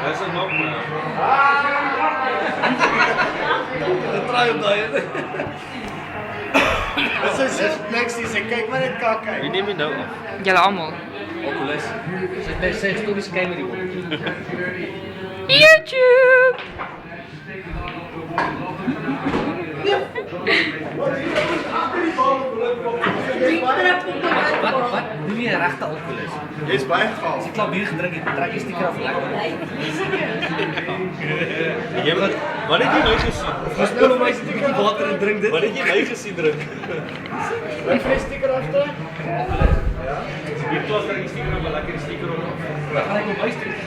Dat is een nog maar. Dat draai op daai. Dit is niks, dis kyk maar net kak Wie uit. neem je nou af? Julle almal. Oculus. Sy stories kyk met die hond. YouTube. Wat? Doen jy 'n regte Oculus? Jy's baie geval. As jy klap bier gedrink het, trek jy sticker af lekker. Jy wat het jy nou gesien? Verspil hom my sticker water en drink dit. Wat het jy nou gesien drink? Wat vir sticker aftrek? Hier klas kan jy sticker op 'n lekker sticker op.